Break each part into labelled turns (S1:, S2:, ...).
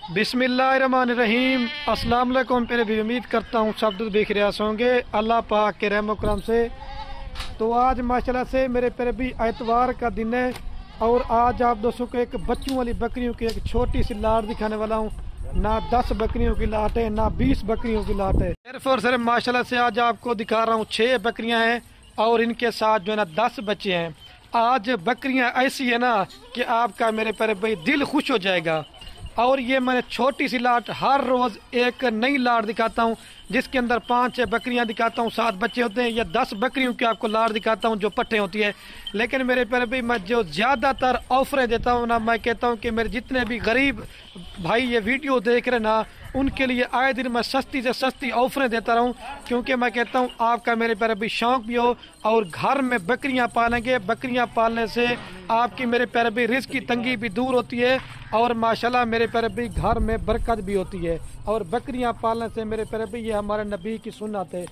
S1: बिस्मिल्लाहिर्रहमानिर्रहीम। अस्सलाम वालेकुम। मेरे भी उम्मीद करता हूँ सब देख रहे होंगे अल्लाह पाक के रहम करम से। तो आज माशाल्लाह से मेरे प्यारे भी एतवार का दिन है और आज आप दोस्तों को एक बच्चों वाली बकरियों की एक छोटी सी लाट दिखाने वाला हूँ। ना 10 बकरियों की लाट है ना 20 बकरियों की लाट है, सिर्फ और सिर्फ माशाल्लाह से आज आपको दिखा रहा हूँ 6 बकरियाँ हैं और इनके साथ जो है ना 10 बच्चे हैं। आज बकरियाँ ऐसी है ना कि आपका मेरे प्यारे भाई दिल खुश हो जाएगा। और ये मैंने छोटी सी लाट हर रोज़ एक नई लाट दिखाता हूँ जिसके अंदर 5-6 बकरियाँ दिखाता हूँ, 7 बच्चे होते हैं, या 10 बकरियों की आपको लाट दिखाता हूँ जो पट्टे होती है। लेकिन मेरे प्यारे भाई मैं जो ज़्यादातर ऑफरें देता हूँ ना, मैं कहता हूँ कि मेरे जितने भी गरीब भाई ये वीडियो देख रहे ना उनके लिए आए दिन मैं सस्ती से सस्ती ऑफरें देता रहूं, क्योंकि मैं कहता हूं आपका मेरे प्यारे भी शौक भी हो और घर में बकरियां पालेंगे। बकरियां पालने से आपकी मेरे प्यारे भी रिस्क की तंगी भी दूर होती है और माशाल्लाह मेरे प्यारे भी घर में बरकत भी होती है। और बकरियां पालने से मेरे प्यारे भी ये हमारे नबी की सुन्नत है।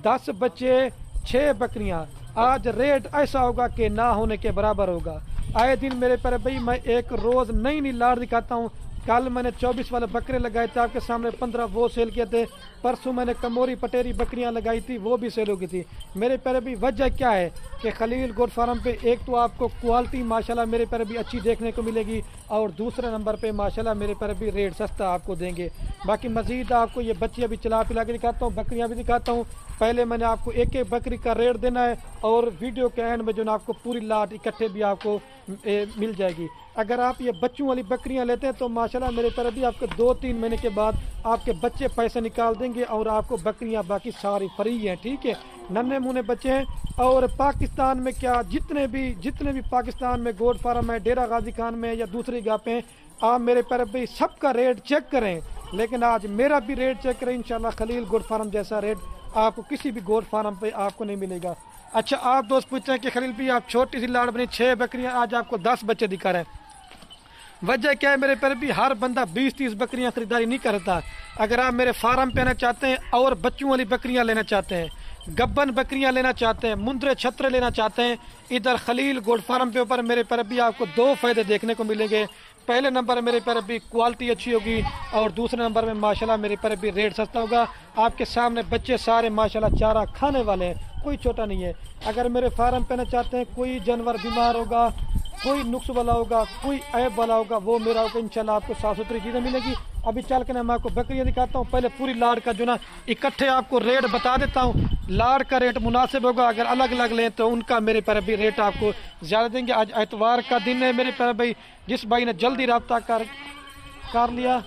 S1: 10 बच्चे 6 बकरियां, आज रेट ऐसा होगा कि ना होने के बराबर होगा। आए दिन मेरे प्यारे भाई मैं एक रोज़ नई नई लाट दिखाता हूँ। कल मैंने 24 वाले बकरे लगाए थे आपके सामने, 15 वो सेल किए थे। परसों मैंने कमोरी पटेरी बकरियां लगाई थी, वो भी सेल हो गई थी। मेरे प्यारे भी वजह क्या है कि खलील गोट फार्म पे एक तो आपको क्वालिटी माशाल्लाह मेरे प्यारे भी अच्छी देखने को मिलेगी और दूसरे नंबर पे माशाल्लाह मेरे प्यारे भी रेट सस्ता आपको देंगे। बाकी मजीद आपको ये बच्चे अभी चला पिला के दिखाता हूँ, बकरियाँ भी दिखाता हूँ। पहले मैंने आपको एक एक बकरी का रेट देना है और वीडियो के एंड में जो ना आपको पूरी लाट इकट्ठे भी आपको मिल जाएगी। अगर आप ये बच्चों वाली बकरियां लेते हैं तो माशाल्लाह मेरे तरफ भी आपके 2-3 महीने के बाद आपके बच्चे पैसे निकाल देंगे और आपको बकरियां बाकी सारी फ्री हैं, ठीक है। नन्हे मुन्ने बच्चे हैं। और पाकिस्तान में क्या जितने भी पाकिस्तान में गोट फार्म है, डेरा गाजी खान में या दूसरी जगह पे, आप मेरे तरफ भी सबका रेट चेक करें। लेकिन आज मेरा भी रेट चेक करें, इंशाल्लाह खलील गोट फार्म जैसा रेट आपको किसी भी गोट फार्म पे आपको नहीं मिलेगा। अच्छा, आप दोस्त पूछते हैं कि खलील भी आप छोटी सी लाट बनी 6 बकरियां, आज आपको 10 बच्चे दिखा रहे हैं। वजह क्या है मेरे प्यारे भी, हर बंदा 20-30 बकरियां खरीदारी नहीं करता। अगर आप मेरे फार्म पे आना चाहते हैं और बच्चों वाली बकरियां लेना चाहते हैं, गब्बन बकरियां लेना चाहते हैं, मुंद्रे छत्रे लेना चाहते हैं, इधर खलील गोट फार्म पे ऊपर मेरे प्यारे भी आपको 2 फायदे देखने को मिलेंगे। पहले नंबर मेरे प्यारे भी क्वालिटी अच्छी होगी और दूसरे नंबर में माशाल्लाह मेरे प्यारे भी रेट सस्ता होगा। आपके सामने बच्चे सारे माशाल्लाह चारा खाने वाले हैं, कोई छोटा नहीं है। अगर मेरे फार्म पे आना चाहते हैं, कोई जानवर बीमार होगा, कोई नुक्स वाला होगा, कोई ऐब वाला होगा, वो मेरा होगा, इंशाल्लाह आपको साफ सुथरी चीज़ें मिलेगी। अभी चल के ना मैं आपको बकरियाँ दिखाता हूँ। पहले पूरी लाट का जो ना इकट्ठे आपको रेट बता देता हूँ। लाट का रेट मुनासिब होगा, अगर अलग अलग लें तो उनका मेरे प्यारे भाई रेट आपको ज़्यादा देंगे। आज एतवार का दिन है मेरे प्यारे भाई, जिस भाई ने जल्दी रब्ता कर लिया,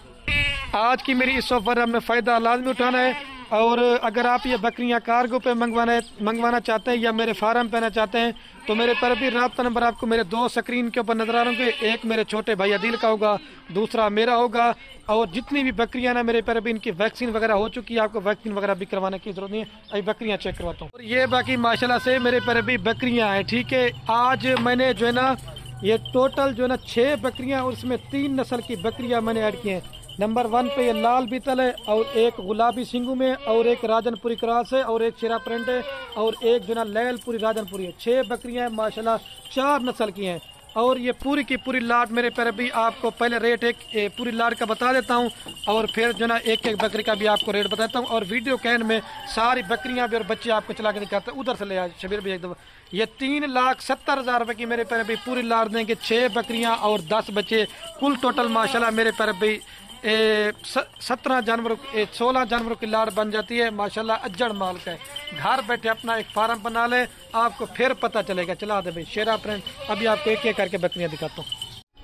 S1: आज की मेरी इस ऑफर हमने फ़ायदा लाजमी उठाना है। और अगर आप ये बकरियां कार्गो पे मंगवाना चाहते हैं या मेरे फार्म पे आना चाहते हैं तो मेरे पर भी रब्ता नंबर आपको मेरे 2 स्क्रीन के ऊपर नजर आ रहे होंगे। एक मेरे छोटे भाई अदील का होगा, दूसरा मेरा होगा। और जितनी भी बकरियां ना मेरे पर भी इनकी वैक्सीन वगैरह हो चुकी है, आपको वैक्सीन वगैरह भी करवाने की जरूरत नहीं है। अभी बकरियां चेक करवाता हूँ। और ये बाकी माशाल्लाह से मेरे पर भी बकरियाँ हैं, ठीक है। आज मैंने जो है ना ये टोटल जो है ना 6 बकरियाँ और उसमें 3 नस्ल की बकरियाँ मैंने ऐड की हैं। नंबर 1 पे ये लाल बीतल है और एक गुलाबी सिंगू में और एक राजनपुरी क्रॉस है और एक शेरा प्रिंट है और एक जो ना लैलपुरी राजनपुरी है। 6 बकरियां हैं माशाल्लाह, 4 नस्ल की हैं। और ये पूरी की पूरी लाट मेरे प्यारे भी आपको पहले रेट एक पूरी लाट का बता देता हूँ और फिर जो ना एक एक बकरी का भी आपको रेट बताता हूँ। और वीडियो के एंड में सारी बकरियां भी और बच्चे आपको चला के दिखाते हैं। उधर से ले आए शबीर भी एक दफ़ा। ये 3,70,000 रुपये की मेरे प्यारे भी पूरी लाट देंगे, 6 बकरियाँ और 10 बच्चे, कुल टोटल माशाल्लाह मेरे प्यारे भी 16 जानवरों की लाट बन जाती है माशाल्लाह। अज्जड़ माल का है, घर बैठे अपना एक फार्म बना ले, आपको फिर पता चलेगा। चला दे भाई शेरा प्रिंट। अभी आपको एक एक करके बकरियां दिखाता हूँ।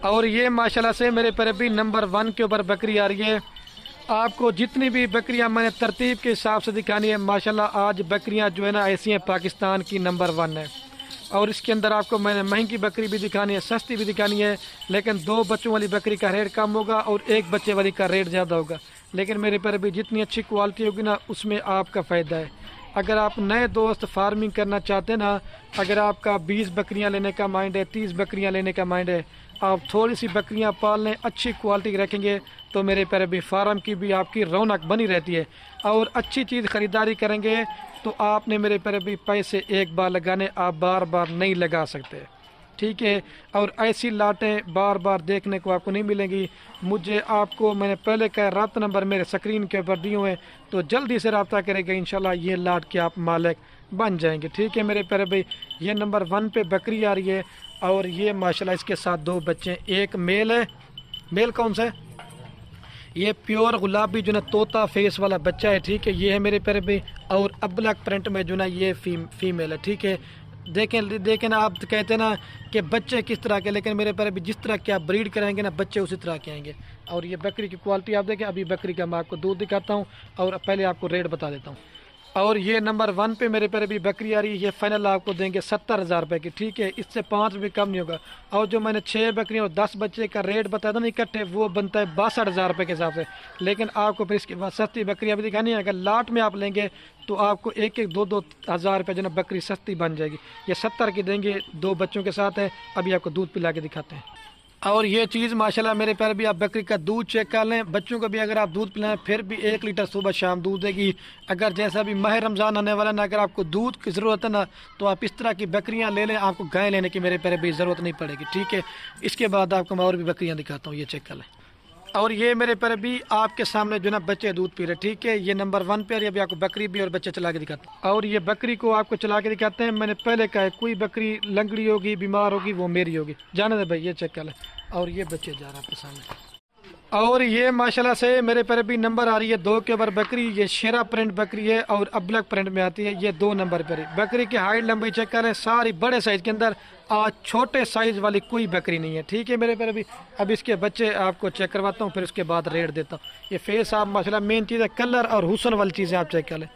S1: और ये माशाल्लाह से मेरे पर भी नंबर 1 के ऊपर बकरी आ रही है। आपको जितनी भी बकरियां मैंने तरतीब के हिसाब से दिखानी है माशाल्लाह, आज बकरियां जो है ना ऐसी हैं पाकिस्तान की नंबर 1 है। और इसके अंदर आपको मैंने महंगी बकरी भी दिखानी है, सस्ती भी दिखानी है। लेकिन 2 बच्चों वाली बकरी का रेट कम होगा और 1 बच्चे वाली का रेट ज़्यादा होगा। लेकिन मेरे पर भी जितनी अच्छी क्वालिटी होगी ना उसमें आपका फ़ायदा है। अगर आप नए दोस्त फार्मिंग करना चाहते हैं ना, अगर आपका 20 बकरियां लेने का माइंड है, 30 बकरियां लेने का माइंड है, आप थोड़ी सी बकरियां पाल लें, अच्छी क्वालिटी रखेंगे तो मेरे प्यारे भी फार्म की भी आपकी रौनक बनी रहती है। और अच्छी चीज़ ख़रीदारी करेंगे तो आपने मेरे प्यारे भी पैसे एक बार लगाने, आप बार बार नहीं लगा सकते, ठीक है। और ऐसी लाटें बार बार देखने को आपको नहीं मिलेंगी। मुझे आपको मैंने पहले कहा रब्ता नंबर मेरे स्क्रीन के ऊपर दिए हुए हैं, तो जल्दी से रब्ता करेगा, इंशाल्लाह ये लाट के आप मालिक बन जाएंगे। ठीक है मेरे प्यारे भाई, ये नंबर 1 पे बकरी आ रही है और ये माशाल्लाह इसके साथ 2 बच्चे हैं। एक मेल है, मेल कौन सा है? ये प्योर गुलाबी जो ना तोता फेस वाला बच्चा है। ठीक है, ये है मेरे प्यारे भाई। और अब्लक प्रिंट में जो ना ये फीमेल है। ठीक है, देखें ना, आप कहते हैं ना कि बच्चे किस तरह के, लेकिन मेरे प्यारे भाई जिस तरह के आप ब्रीड कराएंगे ना बच्चे उसी तरह के आएंगे। और ये बकरी की क्वालिटी आप देखें। अभी बकरी का मैं आपको दूध दिखाता हूँ और पहले आपको रेट बता देता हूँ। और ये नंबर 1 पे मेरे प्यारे भी बकरी आ रही है। ये फाइनल आपको देंगे 70,000 रुपये की। ठीक है, इससे 5 भी कम नहीं होगा। और जो मैंने 6 बकरियाँ और 10 बच्चे का रेट बताया था ना इकट्ठे, वो बनता है 62,000 रुपये के हिसाब से। लेकिन आपको फिर इसके बाद सस्ती बकरियाँ भी दिखानी है। अगर लाट में आप लेंगे तो आपको 1-2 हज़ार रुपये जो ना बकरी सस्ती बन जाएगी। ये 70 की देंगे, 2 बच्चों के साथ है। अभी आपको दूध पिला के दिखाते हैं। और ये चीज़ माशाल्लाह मेरे प्यारे भी, आप बकरी का दूध चेक कर लें। बच्चों को भी अगर आप दूध पिलाएं फिर भी 1 लीटर सुबह शाम दूध देगी। अगर जैसा भी माह रमज़ान आने वाला ना, अगर आपको दूध की ज़रूरत है ना, तो आप इस तरह की बकरियां ले लें, आपको गाय लेने की मेरे प्यारे भी ज़रूरत नहीं पड़ेगी। ठीक है, इसके बाद आपको मैं और भी बकरियाँ दिखाता हूँ, ये चेक कर लें। और ये मेरे प्यारे भी आपके सामने जो ना बच्चे दूध पी रहे। ठीक है, ये नंबर 1 पे अभी आपको बकरी भी और बच्चे चला के दिखाते हैं। और ये बकरी को आपको चला के दिखाते हैं। मैंने पहले कहा है कोई बकरी लंगड़ी होगी, बीमार होगी, वो मेरी होगी। जाने दे भाई, ये चेक कर लें। और ये बच्चे जा रहे हैं आपके सामने। और ये माशाल्लाह से मेरे प्यारे भी नंबर आ रही है 2 के ऊपर बकरी। ये शेरा प्रिंट बकरी है और अब्लक प्रिंट में आती है। ये 2 नंबर पर बकरी की हाइट लंबाई चेक करें, सारी बड़े साइज के अंदर, आज छोटे साइज वाली कोई बकरी नहीं है। ठीक है मेरे प्यारे भी, अब इसके बच्चे आपको चेक करवाता हूँ, फिर उसके बाद रेट देता हूँ। ये फेस आप माशाल्लाह मेन चीज़ है, कलर और हुस्न वाली चीज़ें आप चेक कर लें।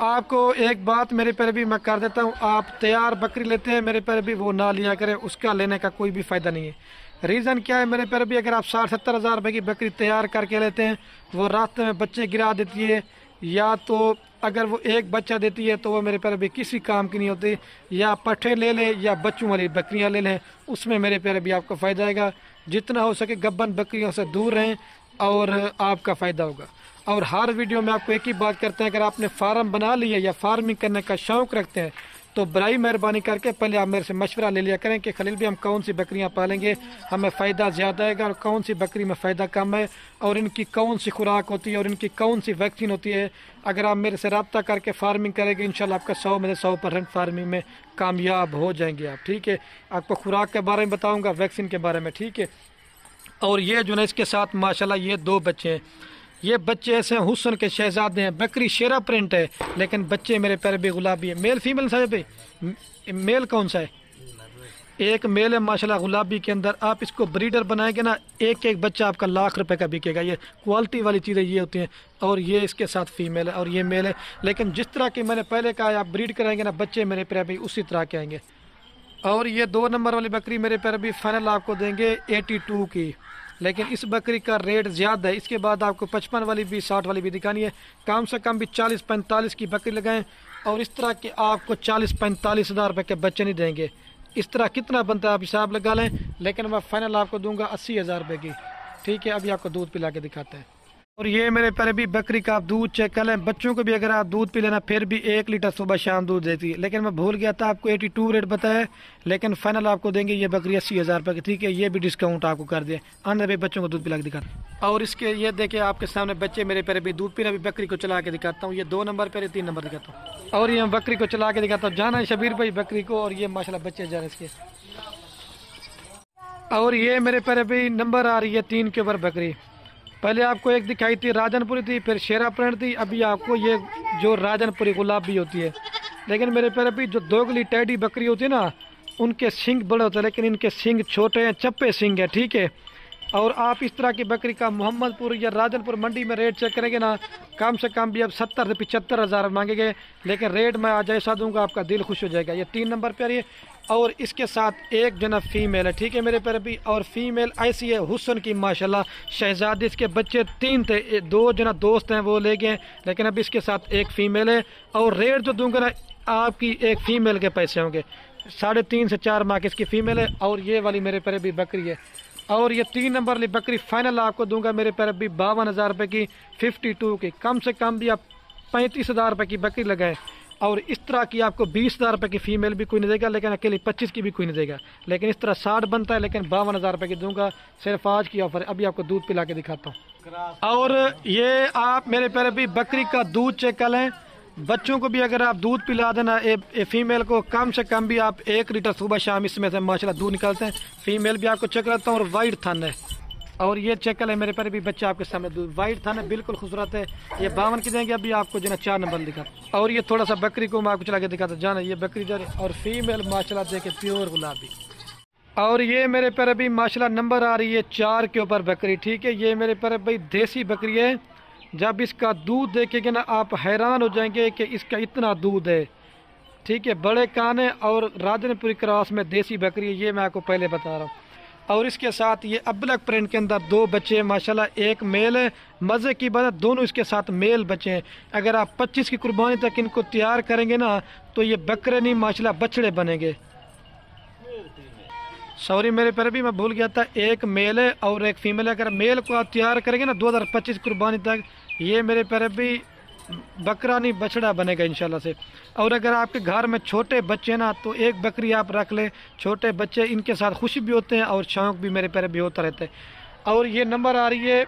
S1: आपको एक बात मेरे प्यारे भी मैं कर देता हूँ, आप तैयार बकरी लेते हैं मेरे प्यारे भी, वो ना लिया करें, उसका लेने का कोई भी फ़ायदा नहीं है। रीज़न क्या है मेरे प्यारे भी, अगर आप 60-70 हज़ार रुपये की बकरी तैयार करके लेते हैं, वो रास्ते में बच्चे गिरा देती है, या तो अगर वो एक बच्चा देती है तो वो मेरे प्यारे भी किसी काम की नहीं होती। या पट्ठे ले लें या बच्चों वाली बकरियां ले लें, उसमें मेरे प्यारे भी आपको फ़ायदा आएगा। जितना हो सके गब्बन बकरियों से दूर रहें और आपका फ़ायदा होगा। और हर वीडियो में आपको एक ही बात करते हैं, अगर आपने फार्म बना लिया या फार्मिंग करने का शौक़ रखते हैं तो बराई मेहरबानी करके पहले आप मेरे से मशवरा ले लिया करें कि खलील भी हम कौन सी बकरियां पालेंगे, हमें फ़ायदा ज़्यादा आएगा और कौन सी बकरी में फ़ायदा कम है, और इनकी कौन सी खुराक होती है और इनकी कौन सी वैक्सीन होती है। अगर आप मेरे से रब्ता करके फार्मिंग करेंगे, इंशाल्लाह आपका 100 में से 100% फार्मिंग में कामयाब हो जाएंगे आप। ठीक है, आपको खुराक के बारे में बताऊँगा, वैक्सीन के बारे में। ठीक है, और ये जो है इसके साथ माशाल्लाह ये 2 बच्चे हैं। ये बच्चे ऐसे हुस्न के शहजादे हैं। बकरी शेरा प्रिंट है लेकिन बच्चे मेरे प्यारे भी गुलाबी है। मेल फीमेल साहब भाई, मेल कौन सा है? एक मेल है माशाल्लाह गुलाबी के अंदर। आप इसको ब्रीडर बनाएंगे ना, एक एक बच्चा आपका लाख रुपए का बिकेगा। ये क्वालिटी वाली चीज़ें ये होती हैं। और ये इसके साथ फीमेल है और ये मेल है। लेकिन जिस तरह की मैंने पहले कहा, आप ब्रीड कराएंगे ना, बच्चे मेरे प्यारे भी उसी तरह के आएंगे। और ये 2 नंबर वाली बकरी मेरे प्यारे भी फाइनल आपको देंगे 82 की, लेकिन इस बकरी का रेट ज़्यादा है। इसके बाद आपको 55 वाली भी 60 वाली भी दिखानी है। कम से कम भी 40-45 की बकरी लगाएं। और इस तरह के आपको 40-45 हज़ार रुपये के बच्चे नहीं देंगे। इस तरह कितना बनता है आप हिसाब लगा लें, लेकिन मैं फाइनल आपको दूंगा 80 हज़ार रुपये की। ठीक है, अभी आपको दूध पिला के दिखाते हैं। और ये मेरे प्यारे भी बकरी का आप दूध चेक कर लें। बच्चों को भी अगर आप दूध पी लेना फिर भी 1 लीटर सुबह शाम दूध देती है। लेकिन मैं भूल गया था आपको 82 रेट बताया, लेकिन फाइनल आपको देंगे ये बकरी 80 हज़ार रुपये की। ठीक है, ये भी डिस्काउंट आपको कर दिए। आने भी बच्चों को दूध पिला के दिखाते। और इसके ये देखिए आपके सामने बच्चे मेरे प्यारे भी दूध पी रहे। अभी बकरी को चला के दिखाता हूँ। ये 2 नंबर पर 3 नंबर दिखाता हूँ। और ये बकरी को चला के दिखाता हूँ। जाना है शबीर भाई बकरी को। और ये माशाल्लाह बच्चे जा रहे इसके। और ये मेरे प्यारे भी नंबर आ रही है 3 के ऊपर बकरी। पहले आपको एक दिखाई थी राजनपुरी थी, फिर शेरा प्रिंट थी। अभी आपको ये जो राजनपुरी गुलाबी होती है। लेकिन मेरे प्यारे भी जो दोगली टैडी बकरी होती है ना, उनके सींग बड़े होते हैं लेकिन इनके सींग छोटे हैं, चप्पे सींग है। ठीक है, और आप इस तरह की बकरी का मोहम्मदपुर या राजनपुर मंडी में रेट चेक करेंगे ना, कम से कम भी अब 70 से 75 हज़ार मांगेंगे। लेकिन रेट मैं आज ऐसा दूंगा आपका दिल खुश हो जाएगा। ये 3 नंबर पर है और इसके साथ एक जना फीमेल है। ठीक है मेरे प्यारे भी, और फीमेल ऐसी है हुस्न की माशाल्लाह शहजादी। इसके बच्चे 3 थे, 2 जना दोस्त हैं वो ले गए, लेकिन अब इसके साथ एक फीमेल है। और रेट जो दूंगा ना, आपकी एक फीमेल के पैसे होंगे। 3.5 से 4 माह की इसकी फीमेल है। और ये वाली मेरे प्यारे भी बकरी है। और ये 3 नंबर वाली बकरी फाइनल आपको दूंगा मेरे प्यारे भी 52 हज़ार रुपये की, 52 की। कम से कम भी आप 35 हज़ार रुपये की बकरी लगाएं اور اس طرح کی آپ کو 20,000 روپے کی فیمیل بھی کوئی نہیں دے گا، لیکن اکیلی 25 کی بھی کوئی نہیں دے گا، لیکن اس طرح 60 بنتا ہے، لیکن 52,000 روپے کی دوں گا، صرف آج کی آفر ہے۔ ابھی آپ کو دودھ پلا کے دکھاتا ہوں۔ اور یہ آپ میرے پیارے بھی بکری کا دودھ چیک کر لیں، بچوں کو بھی اگر آپ دودھ پلا دینا فیمیل کو کم سے کم بھی آپ 1 لیٹر صبح شام اس میں سے ماشاءاللہ دودھ نکالتے ہیں۔ فیمیل بھی آپ کو چیک کرتا ہوں، اور وائٹ تھن ہے، اور یہ چیک کر لیں میرے پیارے بھی بچہ آپ کے سامنے دودھ وائٹ تھن ہے، بالکل خوبصورت ہے۔ یہ 52 کی دیں گے، ابھی آپ کو جو ہے 4 نمبر دکھاتا ہوں۔ اور یہ تھوڑا سا بکری کو میں آپ کو چلا کے دکھاتا ہوں، جانا یہ بکری جا رہی اور فیمیل ماشاءاللہ دیکھیں پیور گلابی۔ اور یہ میرے پیارے بھی ماشاءاللہ نمبر آ رہی ہے 4 کے اوپر بکری، ٹھیک ہے۔ یہ میرے پیارے بھائی دیسی بکری ہے، جب اس کا دودھ دیکھیں گے نا آپ حیران ہو جائیں گے کہ اس کا اتنا دودھ ہے، ٹھیک ہے۔ بڑے کانے اور راجن پوری کراس میں دیسی بکری ہے، یہ میں آپ کو پہلے بتا رہا ہوں۔ اور اس کے ساتھ یہ ابلک پرنٹ کے اندر 2 بچے ماشاءاللہ، ایک میل ہے، مزے کی بات دونوں اس کے ساتھ میل بچے ہیں۔ اگر آپ 25 کی قربانی تک ان کو تیار کریں گے نا تو یہ بکرے نہیں ماشاءاللہ بچڑے بنیں گے۔ سوری میرے پیارے بھی میں بھول گیا تھا، ایک میل ہے اور ایک فیمیل ہے۔ اگر میل کو آپ تیار کریں گے نا 2025 قربانی تک، یہ میرے پیارے بھی بکرا نہیں بچڑا بنے گا انشاءاللہ سے۔ اور اگر آپ کے گھر میں چھوٹے بچے نا تو ایک بکری آپ رکھ لیں، چھوٹے بچے ان کے ساتھ خوشی بھی ہوتے ہیں اور شوق بھی میرے پیارے بھی ہوتا رہتا ہے۔ اور یہ نمبر آ رہی ہے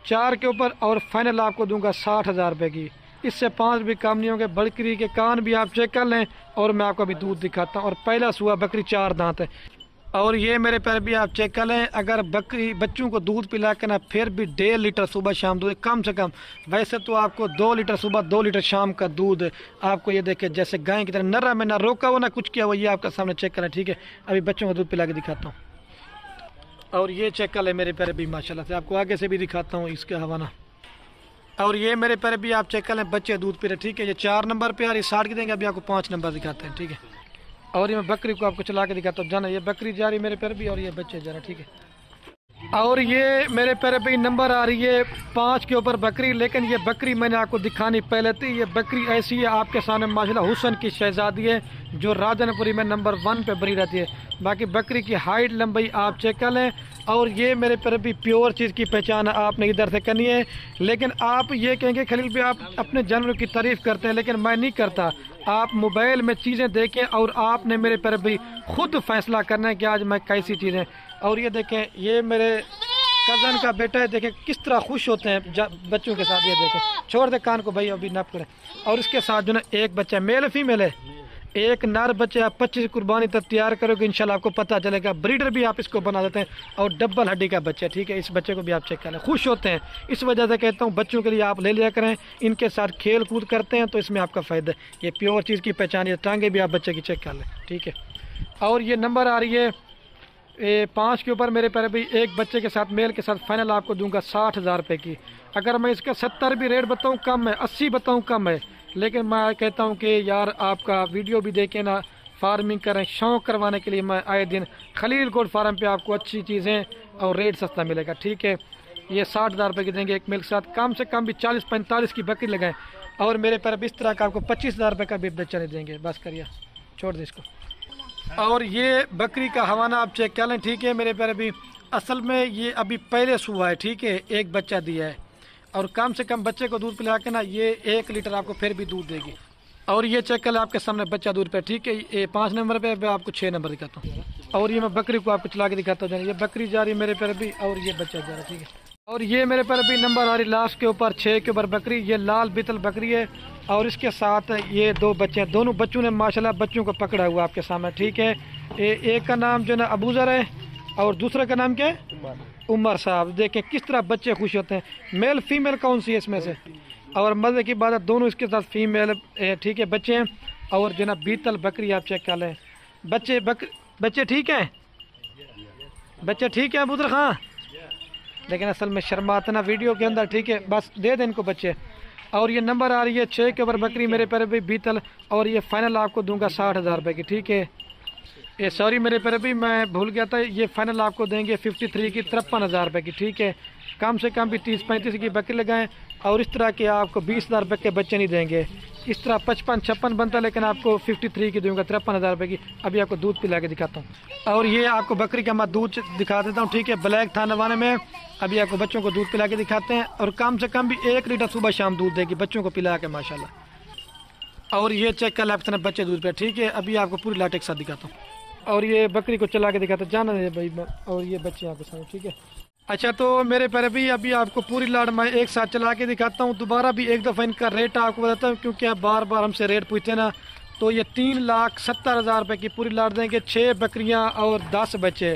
S1: 4 کے اوپر، اور فائنل آپ کو دوں گا 60,000 روپے کی، اس سے 5 بھی کام نہیں ہوں گے۔ بکری کے کان بھی آپ چیک کر لیں، اور میں آپ کو ابھی دودھ دکھاتا ہوں، اور پہلا سوا بکری 4 دانت ہے۔ اور یہ میرے پیارے بھی آپ چیک کر لیں، اگر بکری بچوں کو دودھ پلا کے نا پھر بھی 1.5 لیٹر صبح شام دودھ کم سے کم، ویسے تو آپ کو 2 لیٹر صبح 2 لیٹر شام کا دودھ آپ کو یہ دیکھیں جیسے گائے کی طرح نرم میں نہ روکا ہوا نہ کچھ کیا ہوا، یہ آپ کا سامنے چیک کریں، ٹھیک ہے۔ ابھی بچوں کو دودھ پلا کے دکھاتا ہوں، اور یہ چیک کر لیں میرے پیارے بھی ماشاءاللہ سے، آپ کو آگے سے بھی دکھاتا ہوں اس کا حوالہ۔ اور یہ میرے پیارے بھی آپ چیک کر لیں، بچے دودھ پی رہے، ٹھیک ہے۔ یہ 4 نمبر پہ، اور یہ 60 کی دیں گے، ابھی آپ کو 5 نمبر دکھاتے ہیں، ٹھیک ہے۔ اور یہ میں بکری کو آپ کو چلا کے دکھاتا ہوں، جانا یہ بکری جا رہی میرے پیارے بھی، اور یہ بچے جا رہا، ٹھیک ہے۔ اور یہ میرے پیارے بھی نمبر آ رہی ہے 5 کے اوپر بکری، لیکن یہ بکری میں نے آپ کو دکھانی پہلے تھی۔ یہ بکری ایسی ہے آپ کے سامنے ماشاءاللہ حسن کی شہزادی ہے، جو راجن پوری میں نمبر 1 پہ بری رہتی ہے۔ باقی بکری کی ہائٹ لمبائی آپ چیک کر لیں، اور یہ میرے پیارے بھی پیور چیز کی پہچان آپ نے ادھر سے کرنی ہے۔ لیکن آپ یہ کہیں گے خلیل بھی آپ اپنے جانوروں کی تعریف کرتے ہیں، لیکن میں نہیں کرتا۔ آپ موبائل میں چیزیں دیکھیں اور آپ نے میرے پیارے بھی خود فیصلہ کرنا ہے کہ آج میں کیسی چیزیں۔ اور یہ دیکھیں یہ میرے کزن کا بیٹا ہے، دیکھیں کس طرح خوش ہوتے ہیں بچوں کے ساتھ، یہ دیکھیں چھوڑ دے کان کو بھائی ابھی نپ کریں۔ اور اس کے ساتھ جو نا ایک بچہ میل فیمیل ہے، ایک نر بچہ آپ 25 قربانی تک تیار کرو گے انشاءاللہ آپ کو پتہ چلے گا، بریڈر بھی آپ اس کو بنا دیتے ہیں، اور ڈبل ہڈی کا بچہ، ٹھیک ہے۔ اس بچے کو بھی آپ چیک کر لیں، خوش ہوتے ہیں، اس وجہ سے کہتا ہوں بچوں کے لیے آپ لے لیا کریں، ان کے ساتھ کھیل کود کرتے ہیں تو اس میں آپ کا فائدہ ہے۔ یہ پیور چیز کی پہچان ہے، ٹانگیں بھی آپ بچے کی چیک کر لیں، ٹھیک ہے۔ اور یہ نمبر آ رہی ہے 5 کے اوپر میرے پیارے بھی، ایک بچے کے ساتھ میل کے ساتھ فائنل آپ کو دوں گا 60,000 روپے کی۔ اگر میں اس کا 70 بھی ریٹ بتاؤں کم ہے، 80 بتاؤں کم ہے، لیکن میں کہتا ہوں کہ یار آپ کا ویڈیو بھی دیکھیں نا، فارمنگ کریں، شوق کروانے کے لیے میں آئے دن خلیل گوڈ فارم پہ آپ کو اچھی چیزیں اور ریٹ سستا ملے گا، ٹھیک ہے۔ یہ 60,000 روپے کی دیں گے ایک میل کے ساتھ، کم سے کم بھی 40-45 کی بکری لگائیں، اور میرے پر اس طرح کا آپ کو 25,000 روپے کا بھی بچہ نہیں دیں گے، بس کریے چھوڑ دیں اس کو۔ اور یہ بکری کا حوالہ آپ چیک کر لیں، ٹھیک ہے میرے پیارے بھی، اصل میں یہ ابھی پہلے سوا ہے، ٹھیک ہے، ایک بچہ دیا ہے، اور کم سے کم بچے کو دودھ پلا کے نا یہ 1 لیٹر آپ کو پھر بھی دودھ دے گی۔ اور یہ چیک کر لیں آپ کے سامنے بچہ دودھ پہ، ٹھیک ہے۔ یہ 5 نمبر پہ میں آپ کو 6 نمبر دکھاتا ہوں، اور یہ میں بکری کو آپ کو چلا کے دکھاتا ہوں، یہ بکری جا رہی میرے پیارے بھی، اور یہ بچہ جا رہا، ٹھیک ہے۔ اور یہ میرے پیارے بھی نمبر آ رہی لاسٹ کے اوپر 6 کے اوپر بکری، یہ لال بیتل بکری ہے، اور اس کے ساتھ یہ 2 بچے ہیں، دونوں بچوں نے ماشاءاللہ بچوں کو پکڑا ہوا آپ کے سامنے، ٹھیک ہے۔ ایک کا نام جو ہے نا ابوذر ہے، اور دوسرے کا نام کیا ہے؟ عمر صاحب۔ دیکھیں کس طرح بچے خوش ہوتے ہیں، میل فیمیل کون سی ہے اس میں سے، اور مزے کی بات ہے دونوں اس کے ساتھ فیمیل، ٹھیک ہے، بچے ہیں۔ اور جو نا بیتل بکری آپ چیک کر لیں، بچے ٹھیک ہیں، بچے ٹھیک ہیں ابوذر خان، لیکن اصل میں شرماتے نا ویڈیو کے اندر، ٹھیک ہے، بس دے دیں ان کو بچے۔ اور یہ نمبر آ رہی ہے 6 کے اوپر بکری میرے پیارے بھی بیتل، اور یہ فائنل آپ کو دوں گا 60,000 روپے کی، ٹھیک ہے۔ یہ سوری میرے پیارے بھی میں بھول گیا تھا، یہ فائنل آپ کو دیں گے 53 کی 53,000 روپے کی، ٹھیک ہے۔ کم سے کم بھی 30-35 کی بکری لگائیں، اور اس طرح کے آپ کو 20,000 روپے کے بچے نہیں دیں گے، اس طرح 55-56 بنتا ہے، لیکن آپ کو 53 کی دوں گا 53,000 روپے کی۔ ابھی آپ کو دودھ پلا کے دکھاتا ہوں، اور یہ آپ کو بکری کا میں دودھ دکھا دیتا ہوں، ٹھیک ہے، بلیک تھا نوانے میں۔ ابھی آپ کو بچوں کو دودھ پلا کے دکھاتے ہیں، اور کم سے کم بھی 1 لیٹر صبح شام دودھ دے گی بچوں کو پلا کے ماشاءاللہ۔ اور یہ چیک کر لیتے ہیں بچے دودھ پہ. ٹھیک ہے, ابھی آپ کو پوری لاٹ ایک ساتھ دکھاتا ہوں. اور یہ بکری کو چلا کے دکھاتا ہوں, جانا ہے بھائی. اور یہ بچے آپ کے سامنے. ٹھیک ہے. اچھا تو میرے پیارے بھی ابھی آپ کو پوری لاٹ میں ایک ساتھ چلا کے دکھاتا ہوں. دوبارہ بھی ایک دفعہ ان کا ریٹ آپ کو بتاتا ہوں, کیونکہ آپ بار بار ہم سے ریٹ پوچھتے ہیں نا. تو یہ 3,70,000 روپے کی پوری لاٹ دیں گے, 6 بکریاں اور 10 بچے.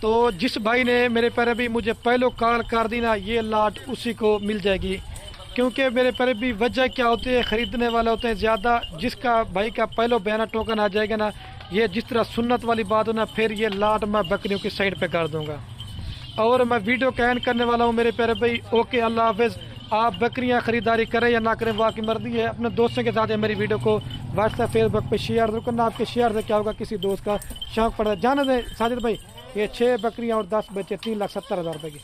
S1: تو جس بھائی نے میرے پیارے بھی مجھے پہلو کال کر دی نا, یہ لاٹ اسی کو مل جائے گی. کیونکہ میرے پیارے بھی وجہ کیا ہوتی ہے, خریدنے والے ہوتے ہیں زیادہ. جس کا بھائی کا پہلو بیانہ ٹوکن آ جائے گا نا, یہ جس طرح سنت والی بات ہو نا, پھر یہ لاٹ میں بکریوں کی سائڈ پہ کر دوں گا. اور میں ویڈیو کا اینڈ کرنے والا ہوں میرے پیارے بھائی. اوکے, اللہ حافظ. آپ بکریاں خریداری کریں یا نہ کریں وہ آپ کی مرضی ہے. اپنے دوستوں کے ساتھ میری ویڈیو کو واٹس ایپ فیس بک پہ شیئر ضرور کرنا. آپ کے شیئر سے کیا ہوگا, کسی دوست کا شوق پڑا. جانے دیں ساجد بھائی, یہ 6 بکریاں اور 10 بچے 3,70,000 روپے کی.